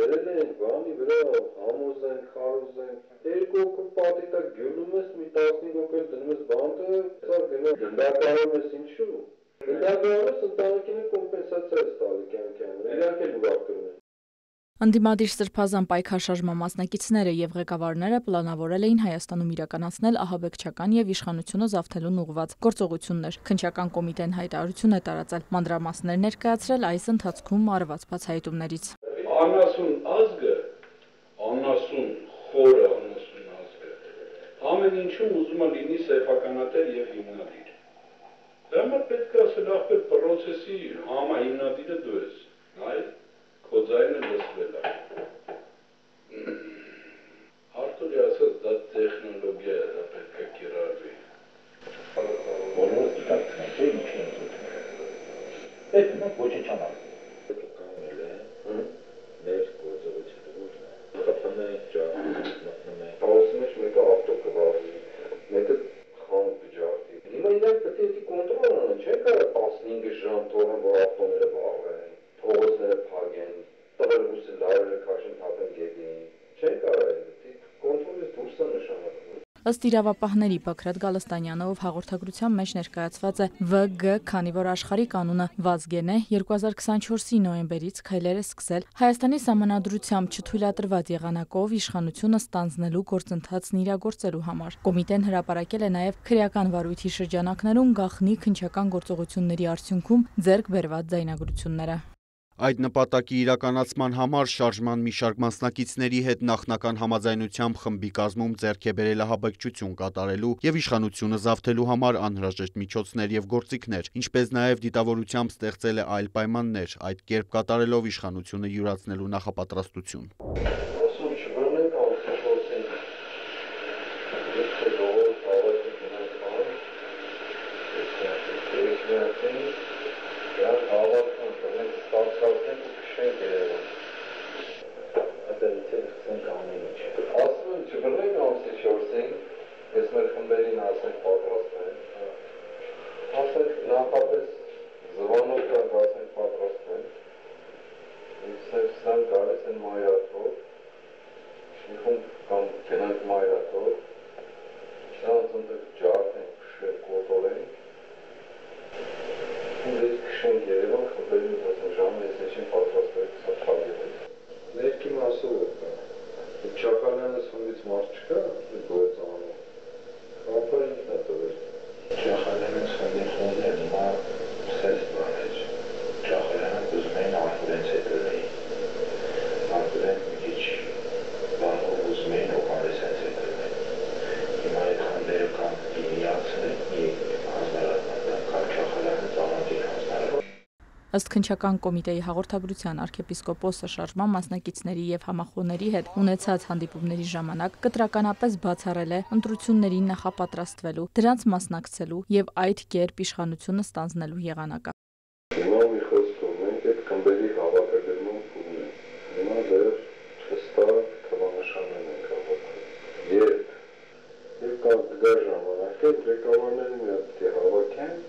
դրել են բանի վրա, համոզ են, քարոզ են, 2 հոգու պատի տակ գյունում ես, մի 15 հոգու դնում ես բանտը, սա գնդակարում ես ինչու։ Գնդակարում ես ընտանիքին կոմպենսացիա ես տալի կյանքի համար, իրանք էլ ուրախ կլինեն։ Ընդդիմադիր սրբազան պայքարշարժման մասնակիցները եւ ղեկավարները պլանավորել էին Հայաստանում իրականացնել ահաբեկչական եւ իշխանությունը զավթելուն ուղղված գործողություններ։ Քննչական կոմիտեն հայտարարություն է տարածել, մանրամասներ ներկայացրել այս ընթացքում արված բացահայտումներից։ Անասուն ազգը, անասուն խորը անասուն ազգը, ամեն ինչում ուզում է լինի սեփականատեր եւ հիմնադիր։ Դա համար պետք է ասել ախպեր պրոցեսի համահիմնադիրը դու ես, այ քո ձայնը լսվել է։ Արտուրի ասած դա տեխնոլոգիա է, դա պետք է կիրառվի։ Բոլորը դիտարկում են, ինչ են ուզում։ Այդ մենք ոչինչ անալ։ Կանել է, մեր գործողությունները խփում են, ջահում են։ Փոսի մեջ մեկը ավտո կվարի, մեկը խանութ կջարդի։ Հիմա իրանք պետք է կոնտրոլ անեն, չեն կարող 15 ժամ թողեն, որ ավտոները վառվեն, փողոցները փակեն, տղերբուսը լարերը քաշեն, թափեն գետին, չեն կարող, կոնտրոլից դուրս է նշանակում։ Ըստ իրավապահների Բագրատ Գալստանյանը, ով հաղորդագրության մեջ ներկայացված է ՎԳ, քանի որ աշխարհի կանոնը վազգեն է, 2024-ի նոյեմբերից քայլեր է սկսել Հայաստանի սահմանադրությամբ չթույլատրված եղանակով իշխանությունը ստանձնելու գործընթացն իրագործելու համար։ Կոմիտեն հրապարակել է նաև քրեական վարույթի շրջանակներում գաղտնի քննչական գործողությունների արդյունքում ձեռք բերված ձայնագրությունները։ Այդ նպատակի իրականացման համար շարժման մի շարք մասնակիցների հետ նախնական համաձայնությամբ խմբի կազմում ձեռք է բերել ահաբեկչություն կատարելու եւ իշխանությունը զավթելու համար անհրաժեշտ միջոցներ եւ գործիքներ, ինչպես նաեւ դիտավորությամբ ստեղծել է այլ պայմաններ, այդ կերպ կատարելով իշխանությունը յուրացնելու նախապատրաստություն։ Ըստ քննչական կոմիտեի հաղորդագրության arczepiskoposը շարժման մասնակիցների եւ համախոհների հետ ունեցած հանդիպումների ժամանակ կտրականապես բացառել է ընտրություններին նախապատրաստվելու, դրանց մասնակցելու եւ այդ կերպ իշխանությունը ստանձնելու եղանակը։ Հիմա մի խոսքով մենք այդ խմբերի հավաքագրման փուլն ենք։ Հիմա դեռ հստակ թվանշաններ ենք հավաքել։ Երբ կա ժամանակ, ղեկավարները մի հատ հավաքեն,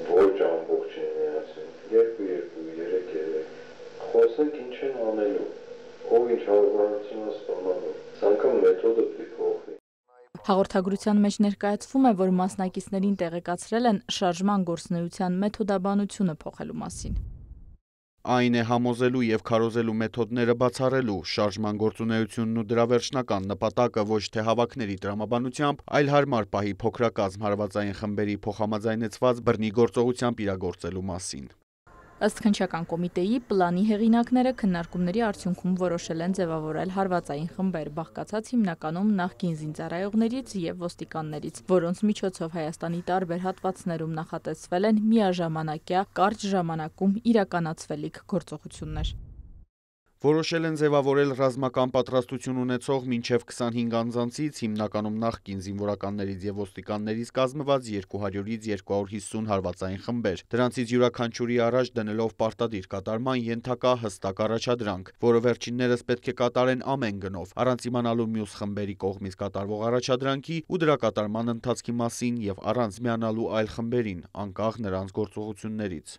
ոչ ամբողջին միասին, 2-3 խոսենք ինչ են անելու, ով ինչ հարաբերություն է ստանալու, անգամ մեթոդը փոխվի։ Հաղորդագրության մեջ ներկայացվում է, որ մասնակիցներին տեղեկացրել են շարժման գործունեության մեթոդաբանությունը փոխելու մասին։ Այն է համոզելու եւ քարոզելու մեթոդները բացառելու, շարժման գործունեությունն ու դրա վերջնական նպատակը ոչ թե հավաքների տրամաբանությամբ, այլ հարմար պահի փոքրակազմ հարվածային խմբերի փոխհամաձայնեցված բռնի գործողությամբ իրագործելու մասին։ Ըստ քննչական կոմիտեի պլանի հեղինակները քննարկումների արդյունքում որոշել են ձևավորել հարվածային խմբեր, բաղկացած հիմնականում նախկին զինծառայողներից եւ ոստիկաններից, որոնց միջոցով Հայաստանի տարբեր հատվածներում նախատեսվել են միաժամանակյա կարճ ժամանակում իրականացվելիք գործողություններ։ Որոշել են ձևավորել ռազմական պատրաստություն ունեցող մինչև 25 անձանցից, հիմնականում նախկին զինվորականներից եւ ոստիկաններից կազմված 200-ից 250 հարվածային խմբեր։ Դրանցից յուրաքանչյուրի առաջ դնելով պարտադիր կատարման ենթակա հստակ առաջադրանք, որը վերջիններս պետք է կատարեն ամեն գնով, առանց իմանալու մյուս խմբերի կողմից կատարվող առաջադրանքի ու դրա կատարման ընթացքի մասին եւ առանց միանալու այլ խմբերին, անկախ նրանց գործողություններից։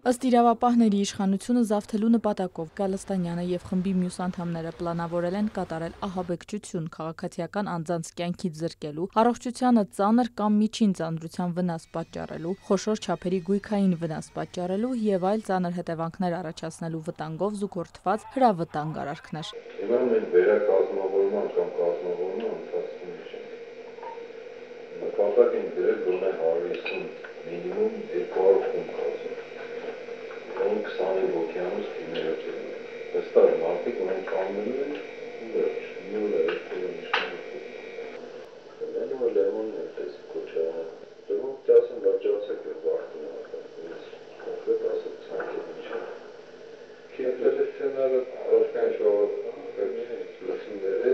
Ըստ իրավապահների իշխանությունը զավթելու նպատակով Գալստանյանը եւ խմբի մյուս անդամները պլանավորել են կատարել ահաբեկչություն, քաղաքացիական անձանց կյանքից զրկելու, առողջությանը ծանր կամ միջին ծանրության վնաս պատճառելու, խոշոր չափերի գույքային վնաս պատճառելու եւ այլ ծանր հետևանքներ առաջացնելու վտանգով զուգորդված հրավտանգ արարքներ։ Հիմա մենք վերակազմավորման կամ կազմավորման ընթացքում ենք։ Նպատակ ենք դրել գոնե 150 մինիմում 200 խումբ կազմել։ 25 օկեանոս թիմերով են։ Վստահ մարդիկ մենք կանգնում են վերջ, նույնը նշանակում։ Լեմոնն է տեսք կոչա։ Դրանք դասն վաճառացեք եւ վախտում ակնկալում։ Կոնկրետ ասած ցանկից ինչ։ Քիդել սցենարը արկան շոու լուսինները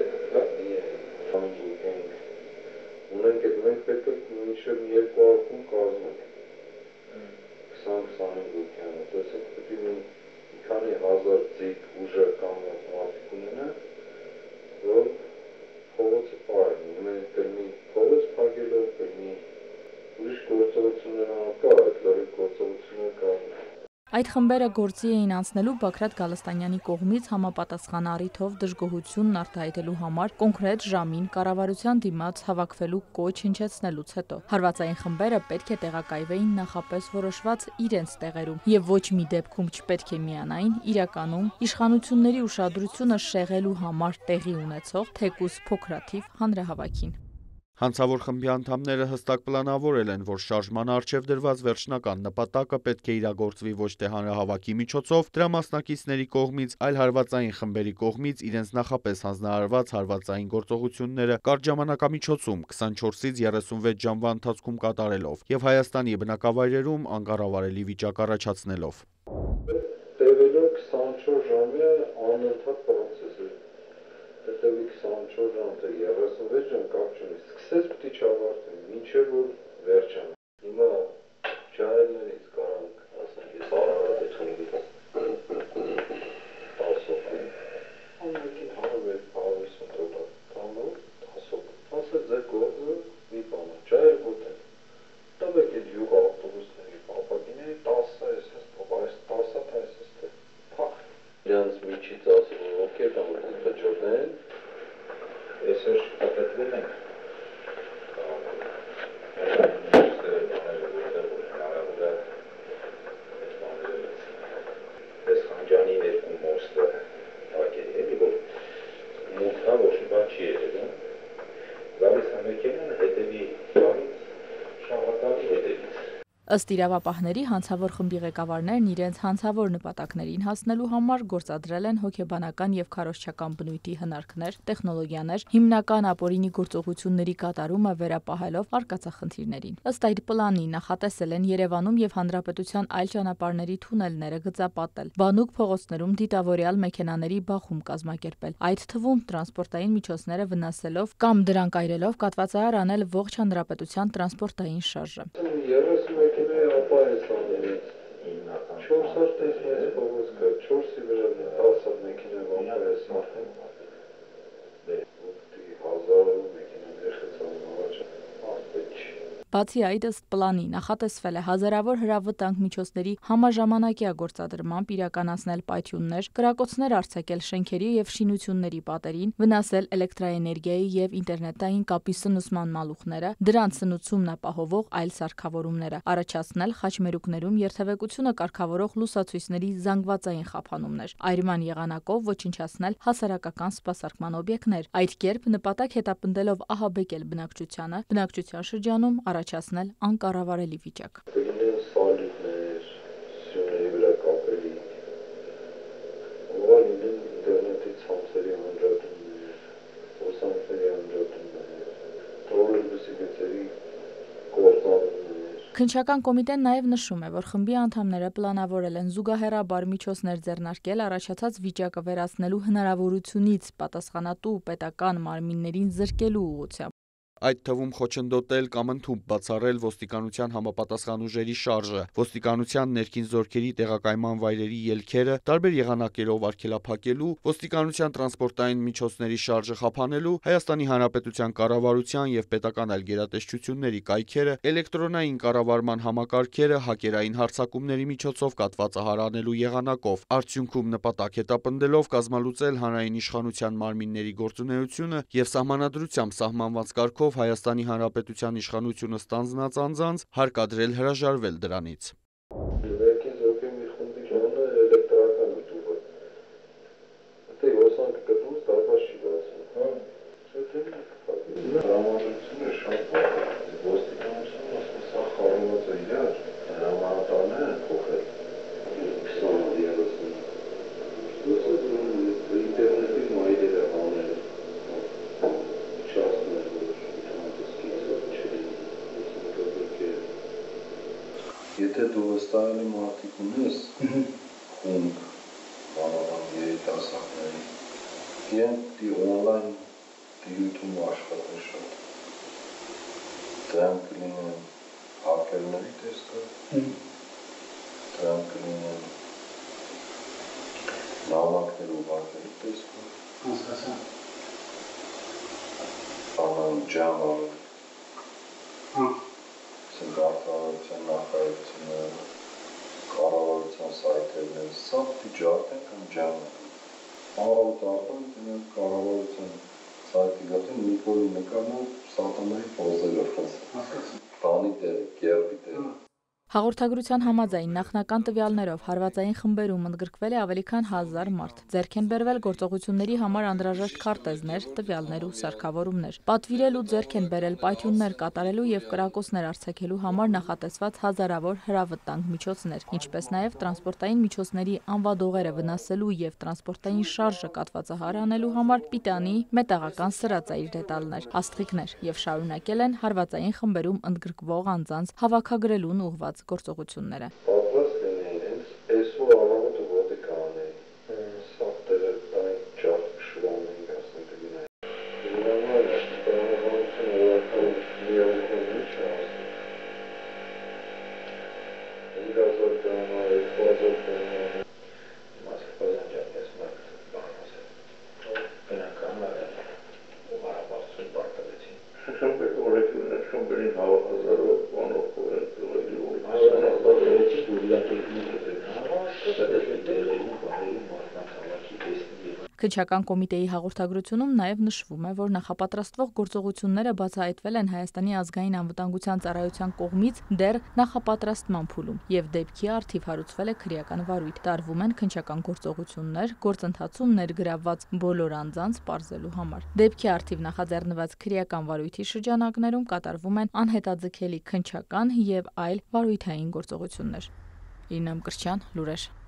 ունենք այդ մենք պետք է մինչև 200 խումբ կազմենք։ 20-25 օկեանոս, տեսեք պետք է մի քանի հազար ձիգ ուժը կանգնած մարդիկ ունենան, որ փողոցը պարեն, մենք կլինի փողոց փակելով, կլինի ուրիշ գործողություններ կա, այդ լրիվ գործողություններ կա։ Այդ խմբերը գործի էին անցնելու Բաքրատ Գալստանյանի կողմից համապատասխան առիթով դժգոհությունն արտահայտելու համար կոնկրետ ժամին կառավարության դիմաց հավաքվելու կոչ հնչեցնելուց հետո։ Հարվածային խմբերը պետք է տեղակայվեին նախապես որոշված իրենց տեղերում եւ ոչ մի դեպքում չպետք է միանային իրականում իշխանությունների ուշադրությունը շեղելու համար տեղի ունեցող թեկուզ փոքրաթիվ հանրահավաքին։ Հանցավոր խմբի անդամները հստակ պլանավորել են, որ շարժման առջև դրված վերջնական նպատակը պետք է իրագործվի ոչ թե հանրահավաքի միջոցով, դրա մասնակիցների կողմից, այլ հարվածային խմբերի կողմից իրենց նախապես հանձնարարված հարվածային գործողությունները կարճ ժամանակամիջոցում 24-ից 36 ժամվա ընթացքում կատարելով եւ Հայաստանի բնակավայրերում անկառավարելի վիճակ առաջացնելով։ Տևելով 24 ժամյա անընդհատ պրոցես է։ Հետևի 24 ժամ թե 36 ժամ կապ չունի, սկսես պիտի չավարտվի, մինչև որ վերջանա։ Հիմա ջահելներից կարանք, ասենք, ես արարատեչների 10 օգին, ամենքին 150 դոլար տանով 10 օգ, ասել ձեր գործը մի բան է, ջահել գոտեն, տվեք էդ յուղ ավտոբուսների պապակիների 10-ը ես այս 10-ը այս ես թե փախ։ Իրանց միջից ասել, որ օքեյ կամ հջորդեն, ես էր պատետվել ենք, Խանջանի ներկում մոստը ակերի էլի, որ մուտքա ոչ մի բան չի եղել, գալիս համեկենան հետևի բանից, շաղակալի հետևից։ Ըստ իրավապահների հանցավոր խմբի ղեկավարներն իրենց հանցավոր նպատակներին հասնելու համար գործադրել են հոգեբանական եւ քարոզչական բնույթի հնարքներ, տեխնոլոգիաներ, հիմնական ապօրինի գործողությունների կատարումը վերապահելով արկածախնդիրներին։ Ըստ այդ պլանի նախատեսել են Երևանում եւ Հանրապետության այլ ճանապարհների թունելները գծապատել, բանուկ փողոցներում դիտավորյալ մեքենաների բախում կազմակերպել, այդ թվում տրանսպորտային միջոցները վնասելով կամ դրանք այրելով կատվածահար անել ողջ հանրապետության տրանսպորտային շարժը։ 30 մեքենայի ապահեսաներից 4 հատ տեսնես փողոց կա, 4-ի վրա 10 մեքենայով ապահեսան հազարով մեքենաներ խցան առաջ ասպեչ։ Բացի այդ, ըստ պլանի նախատեսվել է հազարավոր հրավտանգ միջոցների համաժամանակյա գործադրմամբ իրականացնել պայթյուններ, կրակոցներ արձակել շենքերի եւ շինությունների պատերին, վնասել էլեկտրաէներգիայի եւ ինտերնետային կապի սնուցման մալուխները, դրանց սնուցումն ապահովող այլ սարքավորումները, առաջացնել խաչմերուկներում երթևեկությունը կարգավորող լուսացույցների զանգվածային խափանումներ, այրման եղանակով ոչնչացնել հասարակական սպասարկման օբյեկտներ, այդ կերպ նպատակ հետապնդելով ահաբեկել բնակչության շրջանում առաջացնել անկառավարելի վիճակ։ Կլինեն սալիկներ, սյուների վրա կապելիք, լինեն ինտերնետի ցանցերի անջատումներ, հոսանքների անջատումներ, տրոլեյբուսի գծերի կործանումներ։ Քննչական կոմիտեն նաև նշում է, որ խմբի անդամները պլանավորել են զուգահեռաբար միջոցներ ձեռնարկել առաջացած վիճակը վերացնելու հնարավորությունից պատասխանատու պետական մարմիններին զրկելու ուղղությամբ։ այդ թվում խոչընդոտել կամ ընդհուպ բացառել ոստիկանության համապատասխան ուժերի շարժը, ոստիկանության ներքին զորքերի տեղակայման վայրերի ելքերը տարբեր եղանակերով արգելափակելու, ոստիկանության տրանսպորտային միջոցների շարժը խափանելու, Հայաստանի Հանրապետության կառավարության եւ պետական այլ գերատեսչությունների կայքերը, էլեկտրոնային կառավարման համակարգերը հակերային հարձակումների միջոցով կատվածահարանելու եղանակով, արդյունքում նպատակ հետապնդելով կազմալուծել հանրային իշխանության մարմինների գործունեությունը եւ սահմանադրությամբ սահմանված կարգով Հայաստանի Հանրապետության իշխանությունը ստանձնած անձանց հարկադրել հրաժարվել դրանից։ Ներքին զորքի մի խմբի ճանապարհը էլեկտրական դուբը։ Դե ոսանք կտուս դարբաշ չի բացում, հա։ Հրամանությունը շատ բարձր է։ Ոստիկանությունը ասում սա խառնված է իրար, հրամանատարները են փոխել։ 20-30 ինտերնետի մայրերը անել չասներ, եթե դու վստահելի մարդիկ ունես, խումբ, բանավան երիտասարդների, իրենք դի օնլայն դիրույթում աշխատեն շատ, դրանք կլինեն հակերների տեսքը, դրանք կլինեն նամակներ ուղարկելու տեսքով, անան ջամ Գարտավարության նախարարությունը, կառավարության սայթերն են, սա տիջարդ են կամ ջամ են։ Առավոտ արդեն դրանք կառավարության սայթի գտին Նիկոլի նկարն սատանայի պոզելով տանի տերը, գերբի տերը։ Հաղորդագրության համաձայն նախնական տվյալներով հարվածային խմբերում ընդգրկվել է ավելի քան 1000 մարդ, ձեռք են բերվել գործողությունների համար անհրաժեշտ քարտեզներ, տվյալներ ու սարքավորումներ, պատվիրել ու ձեռք են բերել պայթյուններ կատարելու եւ կրակոցներ արձակելու համար նախատեսված հազարավոր հրավտանգ միջոցներ, ինչպես նաեւ տրանսպորտային միջոցների անվադողերը վնասելու եւ տրանսպորտային շարժը կատվածահար անելու համար պիտանի, մետաղական սրածայր դետալներ, աստղիկներ եւ շարունակել են հարվածային խմբերում ընդգրկվող անձանց հավաքագրելուն ուղղված գործողությունները։ Պատրաստ լինեին հենց այսօր առավոտը ոտի կանեին, սաղտերը տային ճարդ կշուրանեին գասնի կգինային։ Նորմալ է, տրամավորություն օրական միավորում ինչ է ասում։ 5000 դրամա, 2000 դրամա։ Մասը բազանջան ես մարդ բան ասել։ Բնական է, ու հարաբարձություն բարտավեցին։ Շոմբերին հավահազարով, բանով կորեն տղելի ու Քննչական կոմիտեի հաղորդագրությունում նաև նշվում է, որ նախապատրաստվող գործողությունները բացահայտվել են Հայաստանի ազգային անվտանգության ծառայության կողմից դեռ նախապատրաստման փուլում եւ դեպքի առթիվ հարուցվել է քրեական վարույթ։ Տարվում են քննչական գործողություններ, գործընթացում ներգրավված բոլոր անձանց պարզելու համար։ Դեպքի առթիվ նախաձեռնված քրեական վարույթի շրջանակներում կատարվում են անհետաձգելի քննչական եւ այլ վարույթային գործողություններ։ Իրինա Մկրտչյան, լուրեր։